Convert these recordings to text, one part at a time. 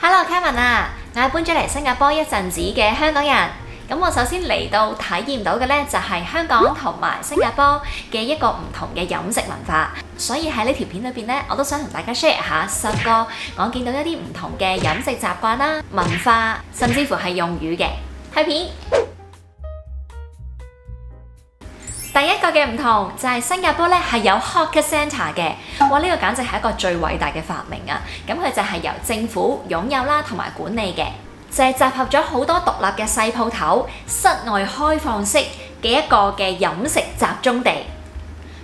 Hello Kevin 啊，我係搬咗嚟新加坡一陣子嘅香港人。咁我首先嚟到體驗到嘅呢，就係香港同埋新加坡嘅一個唔同嘅飲食文化，所以喺呢條片裏邊呢，我都想同大家 share 下10個我見到一啲唔同嘅飲食習慣啦、文化，甚至乎係用語嘅。開片。第一個嘅唔同就係新加坡咧係有 hawker centre 嘅，哇！呢個簡直係一個最偉大嘅發明啊！咁佢就係由政府擁有啦同埋管理嘅，就係集合咗好多獨立嘅細鋪頭，室外開放式嘅一個嘅飲食集中地。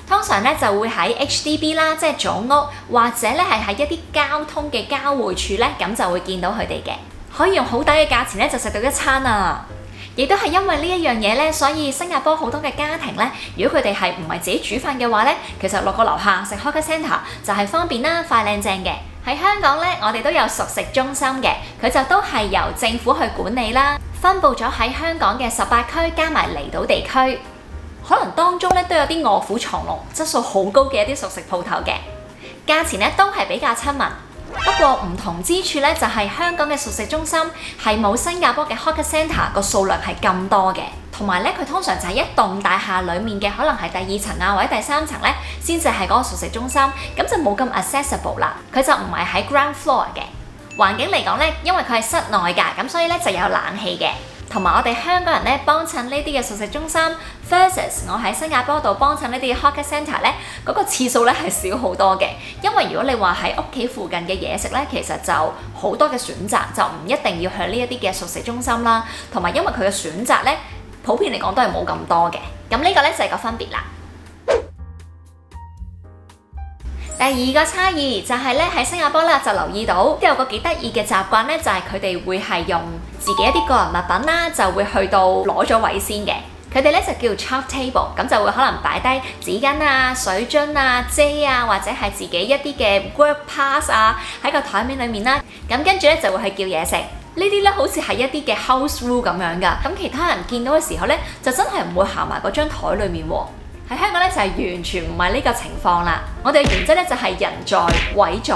通常咧就會喺 HDB 啦，即係組屋，或者咧係喺一啲交通嘅交匯處咧，咁就會見到佢哋嘅，可以用好抵嘅價錢咧就食到一餐啊！亦都係因為呢一樣嘢咧，所以新加坡好多嘅家庭咧，如果佢哋係唔係自己煮飯嘅話咧，其實落個樓下食 hawker centre 就係方便啦、快靚正嘅。喺香港咧，我哋都有熟食中心嘅，佢就都係由政府去管理啦，分佈咗喺香港嘅18區加埋離島地區，可能當中咧都有啲臥虎藏龍、質素好高嘅一啲熟食鋪頭嘅，價錢咧都係比較親民。不過唔同之處咧，就係香港嘅熟食中心係冇新加坡嘅 hawker centre 個數量係咁多嘅，同埋咧佢通常就係一棟大廈裡面嘅，可能係第2層啊或者第3層咧，先至係嗰個熟食中心，咁就冇咁 accessible 啦。佢就唔係喺 ground floor 嘅。環境嚟講咧，因為佢係室內㗎，咁所以咧就有冷氣嘅。同埋我哋香港人咧幫襯呢啲嘅熟食中心 versus 我喺新加坡度幫襯呢啲 hawker centre 咧，嗰個次數咧係少好多嘅。因為如果你話喺屋企附近嘅嘢食咧，其實就好多嘅選擇，就唔一定要去呢一啲嘅熟食中心啦。同埋因為佢嘅選擇咧，普遍嚟講都係冇咁多嘅。咁呢個咧就係個分別啦。第二個差異就係咧喺新加坡啦，就留意到都有個幾得意嘅習慣咧，就係佢哋會係用自己一啲個人物品啦，就會去到攞咗位先嘅。佢哋咧就叫 chop table， 咁就會可能擺低紙巾啊、水樽啊、遮啊，或者係自己一啲嘅 work pass 啊喺個台面裡面啦。咁跟住咧就會去叫嘢食。呢啲咧好似係一啲嘅 house rule 咁樣㗎。咁其他人見到嘅時候咧，就真係唔會行埋嗰張台裡面喎。喺香港咧就係完全唔係呢個情況啦。我哋嘅原則咧就係人在位在，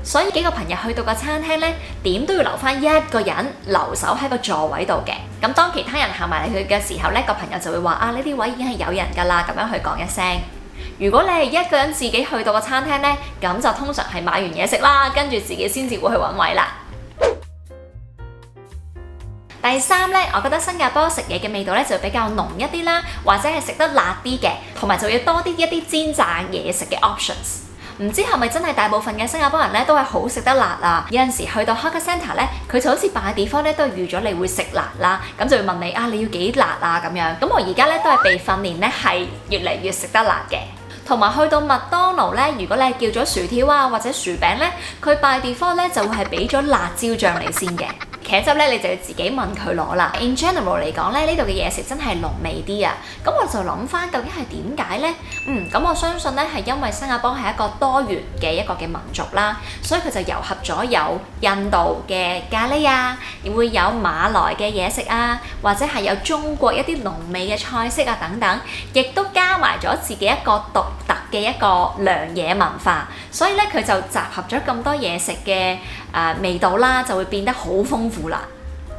所以幾個朋友去到個餐廳咧，點都要留翻一個人留守喺個座位度嘅。咁當其他人行埋嚟佢嘅時候咧，個朋友就會話啊，呢啲位已經係有人㗎啦，咁樣去講一聲。如果你係一個人自己去到個餐廳咧，咁就通常係買完嘢食啦，跟住自己先至會去揾位啦。第三咧，我覺得新加坡食嘢嘅味道咧就比較濃一啲啦，或者係食得辣啲嘅，同埋就要多啲一啲煎炸嘢食嘅 options。唔知係咪真係大部分嘅新加坡人咧都係好食得辣啊？有陣時去到 hawker centre 咧，佢就好似by default咧都係預咗你會食辣啦，咁就會問你啊，你要幾辣啊咁樣。咁我而家咧都係被訓練咧係越嚟越食得辣嘅。同埋去到麥當勞咧，如果你係叫咗薯條啊或者薯餅咧，佢 by default 咧就會係俾咗辣椒醬你先嘅。茄汁咧，你就要自己問佢攞啦。In general 嚟講咧，呢度嘅嘢食真係濃味啲啊。咁我就諗翻究竟係點解呢？咁我相信咧係因為新加坡係一個多元嘅一個嘅民族啦，所以佢就糅合咗有印度嘅咖喱啊，亦會有馬來嘅嘢食啊，或者係有中國一啲濃味嘅菜式啊等等，亦都加埋咗自己一個獨特嘅一個涼嘢文化，所以咧佢就集合咗咁多嘢食嘅味道啦，就會變得好豐富啦。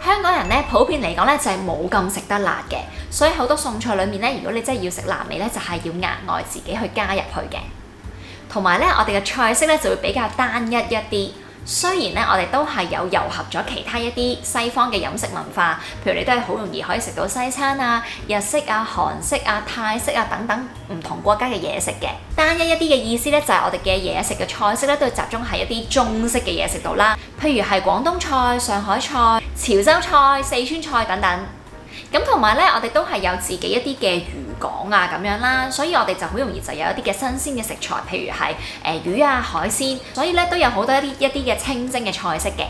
香港人咧普遍嚟講咧就係冇咁食得辣嘅，所以好多餸菜裡面咧，如果你真係要食辣味咧，就係要額外自己去加入去嘅。同埋咧，我哋嘅菜式咧就會比較單一一啲。雖然咧，我哋都係有糅合咗其他一啲西方嘅飲食文化，譬如你都係好容易可以食到西餐啊、日式啊、韓式啊、泰式啊等等唔同國家嘅嘢食嘅。單一一啲嘅意思咧，就係我哋嘅嘢食嘅菜式咧，都係集中喺一啲中式嘅嘢食度啦，譬如係廣東菜、上海菜、潮州菜、四川菜等等。咁同埋咧，我哋都係有自己一啲嘅漁港啊咁樣啦，所以我哋就好容易就有一啲嘅新鮮嘅食材，譬如係魚啊、海鮮，所以咧都有好多一啲嘅清蒸嘅菜式嘅。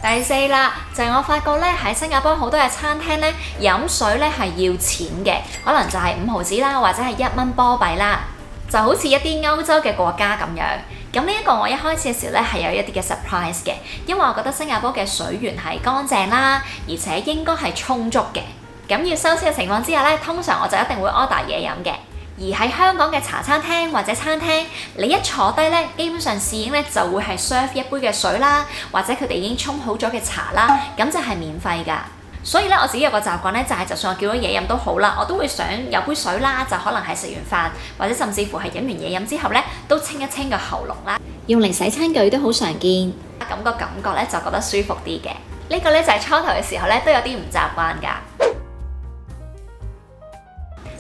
第四啦，就係我發覺咧喺新加坡好多嘅餐廳咧飲水咧係要錢嘅，可能就係5毫子啦，或者係1蚊波幣啦，就好似一啲歐洲嘅國家咁樣。咁呢一個我一開始嘅時候咧係有一啲嘅 surprise 嘅，因為我覺得新加坡嘅水源係乾淨啦，而且應該係充足嘅。咁要收錢嘅情況之下咧，通常我就一定會 order 嘢飲嘅。而喺香港嘅茶餐廳或者餐廳，你一坐低咧，基本上侍應咧就會係 serve 一杯嘅水啦，或者佢哋已經沖好咗嘅茶啦，咁就係免費㗎。所以咧，我自己有個習慣咧，就係就算我叫咗嘢飲都好啦，我都會想有杯水啦，就可能係食完飯或者甚至乎係飲完嘢飲之後咧，都清一清個喉嚨啦。用嚟洗餐具都好常見，咁個感覺咧就覺得舒服啲嘅。呢個咧就係初頭嘅時候咧都有啲唔習慣㗎。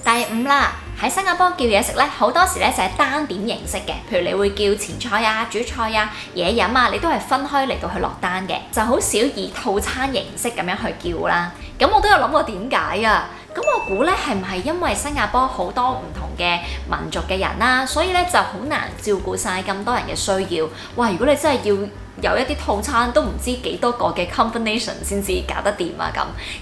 第5啦，喺新加坡叫嘢食咧，好多時咧就係單點形式嘅，譬如你會叫前菜啊、主菜啊、嘢飲啊，你都係分開嚟到去落單嘅，就好少以套餐形式咁樣去叫啦。咁我都有諗過點解啊？咁我估咧係唔係因為新加坡好多唔同嘅民族嘅人啦，所以咧就好難照顧晒咁多人嘅需要。哇！如果你真係要有一啲套餐，都唔知幾多個嘅 combination 先至搞得掂啊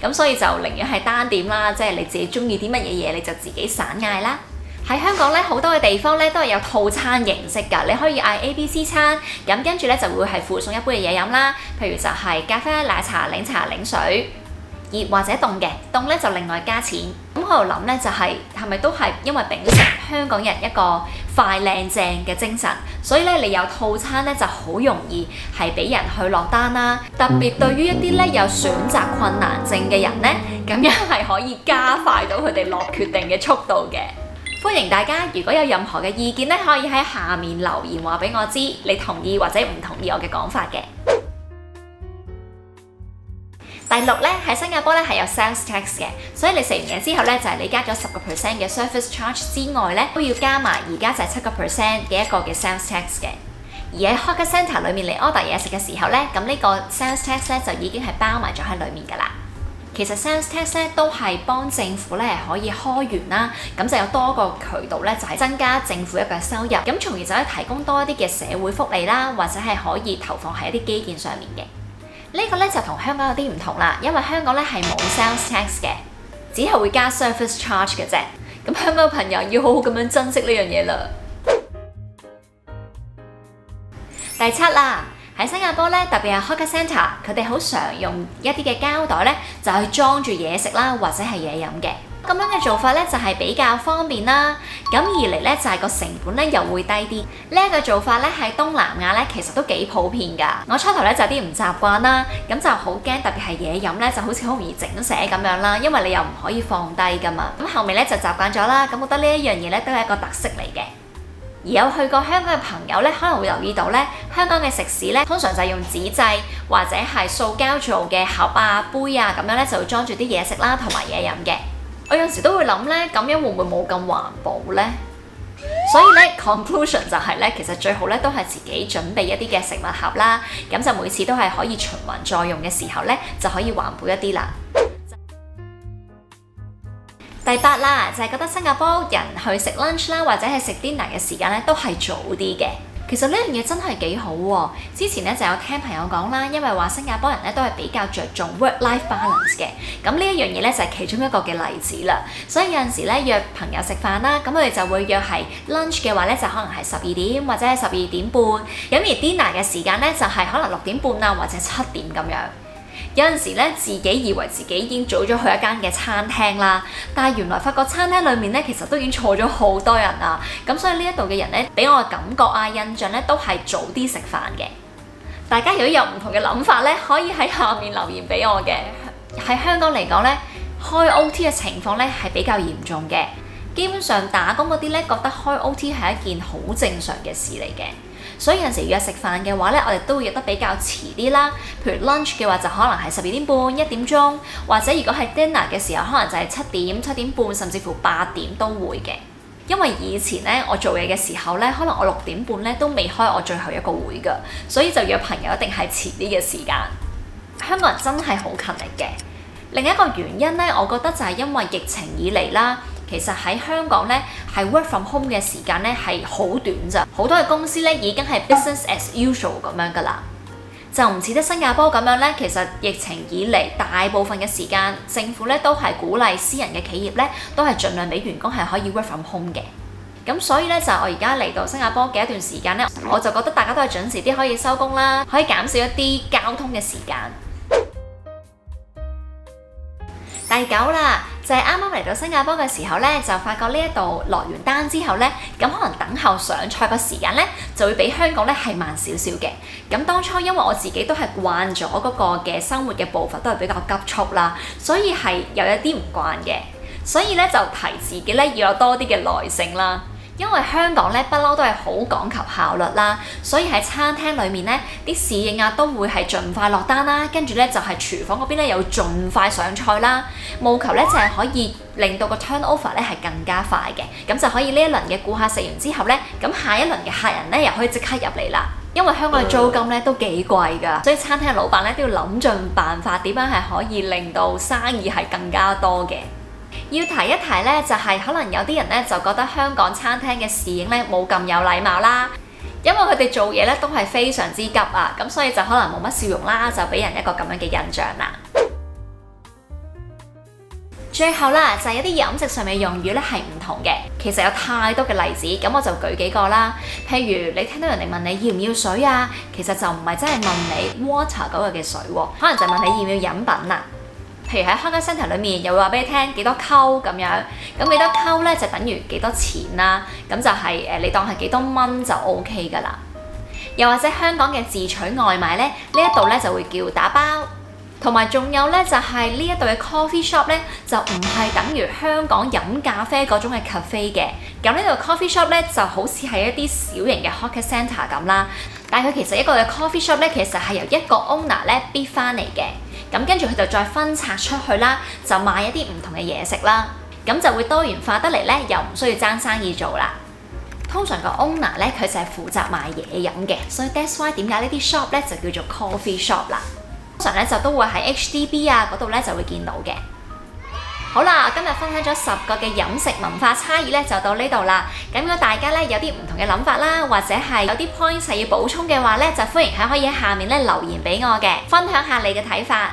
咁所以就寧願係單點啦，即係你自己中意啲乜嘢嘢你就自己散嗌啦。喺香港咧，好多嘅地方咧都係有套餐形式㗎，你可以嗌 ABC 餐，咁跟住咧就會係附送一杯嘅嘢飲啦，譬如就係咖啡、奶茶、檸茶、檸水。熱或者凍嘅，凍咧就另外加錢。咁我度諗咧就係咪都係因為秉承香港人一個快靚正嘅精神，所以咧你有套餐咧就好容易係俾人去落單啦。特別對於一啲咧有選擇困難症嘅人咧，咁樣係可以加快到佢哋落決定嘅速度嘅。歡迎大家，如果有任何嘅意見咧，可以喺下面留言話俾我知，你同意或者唔同意我嘅講法嘅。第6咧，喺新加坡咧係有 sales tax 嘅，所以你食完嘢之後咧就係你加咗10% 嘅 service charge 之外咧，都要加埋而家就係7% 嘅一個嘅 sales tax 嘅。而喺 hawker centre 裏面你 order 嘢食嘅時候咧，咁呢個 sales tax 咧就已經係包埋咗喺裡面㗎啦。其實 sales tax 咧都係幫政府咧可以開源啦，咁就有多個渠道咧就係增加政府一個收入，咁從而就可以提供多一啲嘅社會福利啦，或者係可以投放喺一啲基建上面嘅。呢個咧就同香港有啲唔同啦，因為香港咧係冇 sales tax 嘅，只係會加 service charge 嘅啫。咁香港嘅朋友要好好咁樣珍惜呢樣嘢啦。第7啦，喺新加坡咧，特別係 hawker centre，佢哋好常用一啲嘅膠袋咧，就去裝住嘢食啦，或者係嘢飲嘅。咁樣嘅做法咧就係比較方便啦，咁二嚟咧就係個成本咧又會低啲。呢一個做法咧喺東南亞咧其實都幾普遍㗎。我初頭咧就有啲唔習慣啦，咁就好驚，特別係嘢飲咧就好似好容易整瀉咁樣啦，因為你又唔可以放低㗎嘛。咁後面咧就習慣咗啦，咁覺得呢一樣嘢咧都係一個特色嚟嘅。而有去過香港嘅朋友咧，可能會留意到咧，香港嘅食肆咧通常就係用紙製或者係塑膠做嘅盒啊、杯啊咁樣咧，就會裝住啲嘢食啦同埋嘢飲嘅。我有時都會諗咧，咁樣會唔會冇咁環保呢？所以咧 conclusion 就係咧，其實最好咧都係自己準備一啲嘅食物盒啦，咁就每次都係可以循環再用嘅時候咧，就可以環保一啲啦。第8啦，就係覺得新加坡人去食 lunch 啦，或者係食 dinner 嘅時間咧，都係早啲嘅。其實呢樣嘢真係幾好喎。之前咧就有聽朋友講啦，因為話新加坡人咧都係比較着重 work-life balance 嘅，咁呢一樣嘢咧就係其中一個嘅例子啦。所以有陣時咧約朋友食飯啦，咁我哋就會約係 lunch 嘅話咧，就可能係12點或者係12點半，咁而 dinner 嘅時間咧就係可能6點半啊或者7點咁樣。有陣時咧，自己以為自己已經早咗去一間嘅餐廳啦，但係原來發覺餐廳裏面咧，其實都已經坐咗好多人啦。咁所以呢一度嘅人咧，俾我嘅感覺啊、印象咧，都係早啲食飯嘅。大家如果有唔同嘅諗法咧，可以喺下面留言俾我嘅。喺香港嚟講咧，開 OT 嘅情況咧係比較嚴重嘅。基本上打工嗰啲咧，覺得開 OT 係一件好正常嘅事嚟嘅。所以有陣時約食飯嘅話咧，我哋都會約得比較遲啲啦。譬如 lunch 嘅話就可能係12點半、1點鐘，或者如果係 dinner 嘅時候，可能就係7點、7點半，甚至乎8點都會嘅。因為以前咧我做嘢嘅時候咧，可能我6點半咧都未開我最後一個會㗎，所以就約朋友一定係遲啲嘅時間。香港人真係好勤力嘅。另一個原因咧，我覺得就係因為疫情以嚟啦。其實喺香港咧，係 work from home 嘅時間咧係好短咋，好多嘅公司咧已經係 business as usual 咁樣噶啦，就唔似得新加坡咁樣咧。其實疫情以嚟大部分嘅時間，政府咧都係鼓勵私人嘅企業咧都係盡量俾員工係可以 work from home 嘅。咁所以咧就我而家嚟到新加坡嘅一段時間咧，我就覺得大家都係準時啲可以收工啦，可以減少一啲交通嘅時間。第9啦，就係啱啱嚟到新加坡嘅時候咧，就發覺呢一度落完單之後咧，咁可能等候上菜個時間咧，就會比香港咧係慢少少嘅。咁當初因為我自己都係慣咗嗰個嘅生活嘅步伐都係比較急促啦，所以係有一啲唔慣嘅。所以咧就提自己咧要有多啲嘅耐性啦。因為香港咧不嬲都係好講求效率啦，所以喺餐廳裏面咧啲侍應啊都會係盡快落單啦，跟住咧就係廚房嗰邊咧又盡快上菜啦，務求咧就係可以令到個 turnover 咧係更加快嘅，咁就可以呢一輪嘅顧客食完之後咧，咁下一輪嘅客人咧又可以即刻入嚟啦。因為香港嘅租金咧都幾貴㗎，所以餐廳嘅老闆咧都要諗盡辦法點樣係可以令到生意係更加多嘅。要提一提咧，就係可能有啲人咧就覺得香港餐廳嘅侍應咧冇咁有禮貌啦，因為佢哋做嘢咧都係非常之急啊，咁所以就可能冇乜笑容啦，就俾人一個咁樣嘅印象啦。最後啦，就係有啲飲食上面嘅用語咧係唔同嘅，其實有太多嘅例子，咁我就舉幾個啦。譬如你聽到人哋問你要唔要水啊，其實就唔係真係問你 water 嗰個嘅水喎，可能就問你要唔要飲品啊。譬如喺康家 centre 裏面，又會話俾你聽幾多溝咁樣，咁幾多溝咧就等於幾多錢啦，咁就係你當係幾多蚊就 OK 噶啦。又或者香港嘅自取外賣咧，呢一度咧就會叫打包，同埋仲有咧就係呢一度嘅 coffee shop 咧，就唔係等於香港飲咖啡嗰種嘅 cafe 嘅，咁呢度 coffee shop 咧就好似係一啲小型嘅 hawker centre 咁啦，但係佢其實一個嘅 coffee shop 咧，其實係由一個 owner 咧 bid 翻嚟嘅。咁跟住佢就再分拆出去啦，就賣一啲唔同嘅嘢食啦，咁就會多元化得嚟咧，又唔需要爭生意做啦。通常個 owner 咧佢就係負責賣嘢飲嘅，所以 that's why 點解呢啲 shop 咧就叫做 coffee shop 啦。通常咧就都會喺 HDB 啊嗰度咧就會見到嘅。好啦，今日分享咗10個嘅飲食文化差異咧，就到呢度啦。咁如果大家咧有啲唔同嘅諗法啦，或者係有啲 point 係要補充嘅話咧，就歡迎可以喺下面咧留言俾我嘅，分享下你嘅睇法。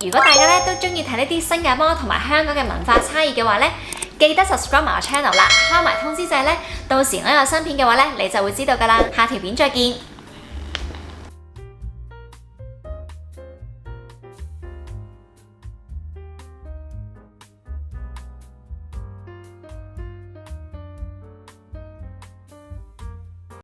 如果大家咧都中意睇呢啲新加坡同埋香港嘅文化差異嘅話咧，記得 subscribe 埋我 channel 啦，開埋通知掣咧，到時我有新片嘅話咧，你就會知道噶啦。下條片再見。